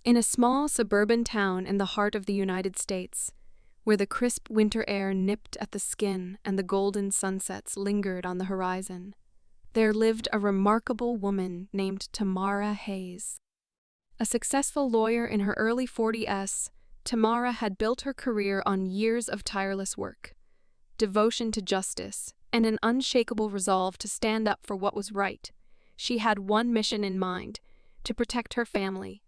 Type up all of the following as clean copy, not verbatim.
In a small suburban town in the heart of the United States, where the crisp winter air nipped at the skin and the golden sunsets lingered on the horizon, there lived a remarkable woman named Tamara Hayes. A successful lawyer in her early 40s, Tamara had built her career on years of tireless work, devotion to justice, and an unshakable resolve to stand up for what was right. She had one mission in mind: to protect her family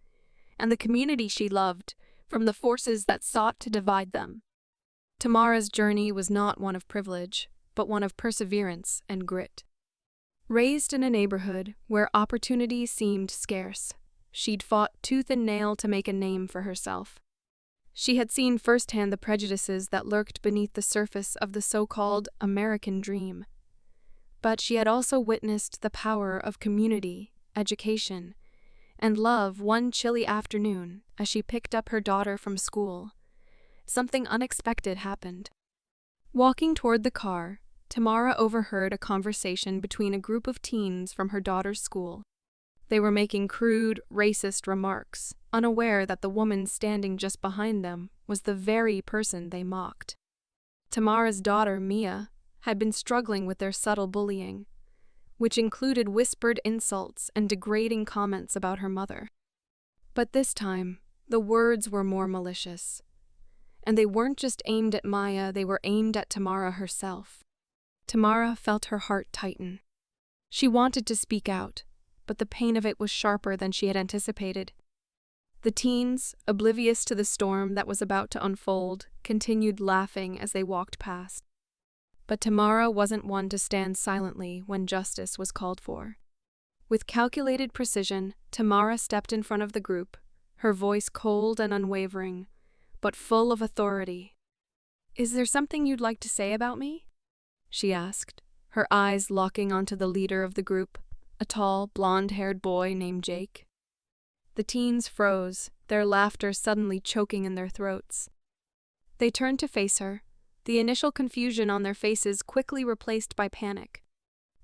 and the community she loved from the forces that sought to divide them. Tamara's journey was not one of privilege, but one of perseverance and grit. Raised in a neighborhood where opportunity seemed scarce, she'd fought tooth and nail to make a name for herself. She had seen firsthand the prejudices that lurked beneath the surface of the so-called American dream. But she had also witnessed the power of community, education, and love one chilly afternoon as she picked up her daughter from school. Something unexpected happened. Walking toward the car, Tamara overheard a conversation between a group of teens from her daughter's school. They were making crude, racist remarks, unaware that the woman standing just behind them was the very person they mocked. Tamara's daughter, Mia, had been struggling with their subtle bullying, which included whispered insults and degrading comments about her mother. But this time, the words were more malicious. And they weren't just aimed at Maya, they were aimed at Tamara herself. Tamara felt her heart tighten. She wanted to speak out, but the pain of it was sharper than she had anticipated. The teens, oblivious to the storm that was about to unfold, continued laughing as they walked past. But Tamara wasn't one to stand silently when justice was called for. With calculated precision, Tamara stepped in front of the group, her voice cold and unwavering, but full of authority. "Is there something you'd like to say about me?" she asked, her eyes locking onto the leader of the group, a tall, blonde-haired boy named Jake. The teens froze, their laughter suddenly choking in their throats. They turned to face her, the initial confusion on their faces quickly replaced by panic.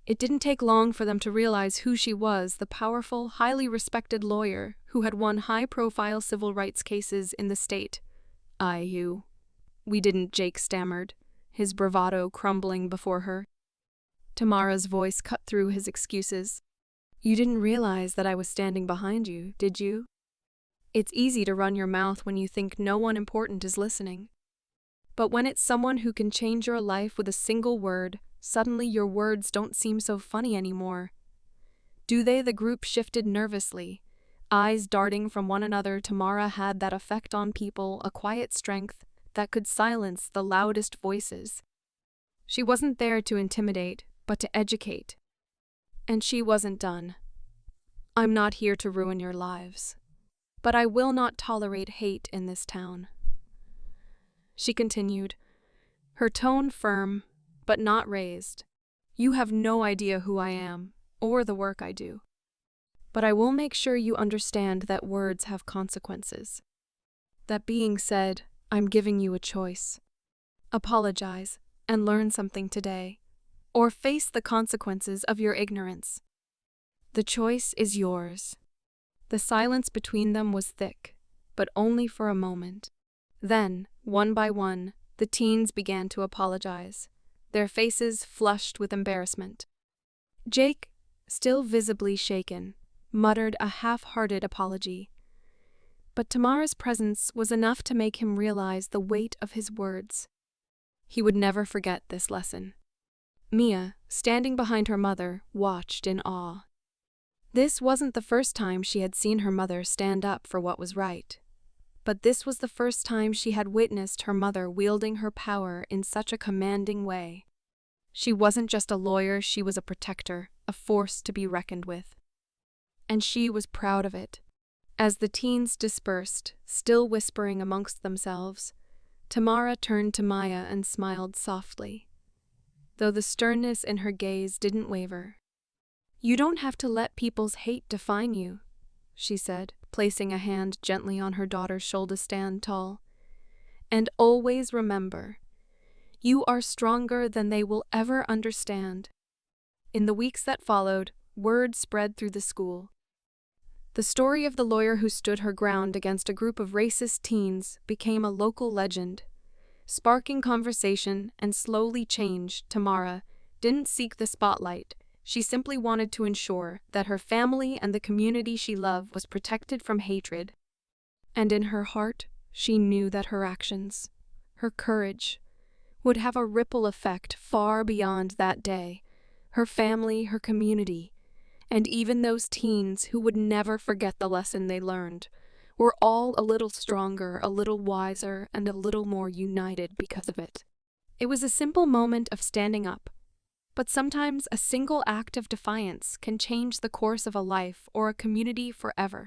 It didn't take long for them to realize who she was, the powerful, highly respected lawyer who had won high-profile civil rights cases in the state. We didn't," Jake stammered, his bravado crumbling before her. Tamara's voice cut through his excuses. "You didn't realize that I was standing behind you, did you? It's easy to run your mouth when you think no one important is listening. But when it's someone who can change your life with a single word, suddenly your words don't seem so funny anymore. Do they?" The group shifted nervously, eyes darting from one another. Tamara had that effect on people, a quiet strength that could silence the loudest voices. She wasn't there to intimidate, but to educate. And she wasn't done. "I'm not here to ruin your lives, but I will not tolerate hate in this town," she continued, her tone firm, but not raised. "You have no idea who I am, or the work I do. But I will make sure you understand that words have consequences. That being said, I'm giving you a choice. Apologize and learn something today, or face the consequences of your ignorance. The choice is yours." The silence between them was thick, but only for a moment. Then, one by one, the teens began to apologize, their faces flushed with embarrassment. Jake, still visibly shaken, muttered a half-hearted apology. But Tamara's presence was enough to make him realize the weight of his words. He would never forget this lesson. Mia, standing behind her mother, watched in awe. This wasn't the first time she had seen her mother stand up for what was right. But this was the first time she had witnessed her mother wielding her power in such a commanding way. She wasn't just a lawyer, she was a protector, a force to be reckoned with. And she was proud of it. As the teens dispersed, still whispering amongst themselves, Tamara turned to Maya and smiled softly, though the sternness in her gaze didn't waver. "You don't have to let people's hate define you," she said, placing a hand gently on her daughter's shoulder. "Stand tall. And always remember, you are stronger than they will ever understand." In the weeks that followed, word spread through the school. The story of the lawyer who stood her ground against a group of racist teens became a local legend. Sparking conversation and slowly changed, Tamara didn't seek the spotlight. She simply wanted to ensure that her family and the community she loved was protected from hatred. And in her heart, she knew that her actions, her courage, would have a ripple effect far beyond that day. Her family, her community, and even those teens who would never forget the lesson they learned, were all a little stronger, a little wiser, and a little more united because of it. It was a simple moment of standing up, but sometimes a single act of defiance can change the course of a life or a community forever.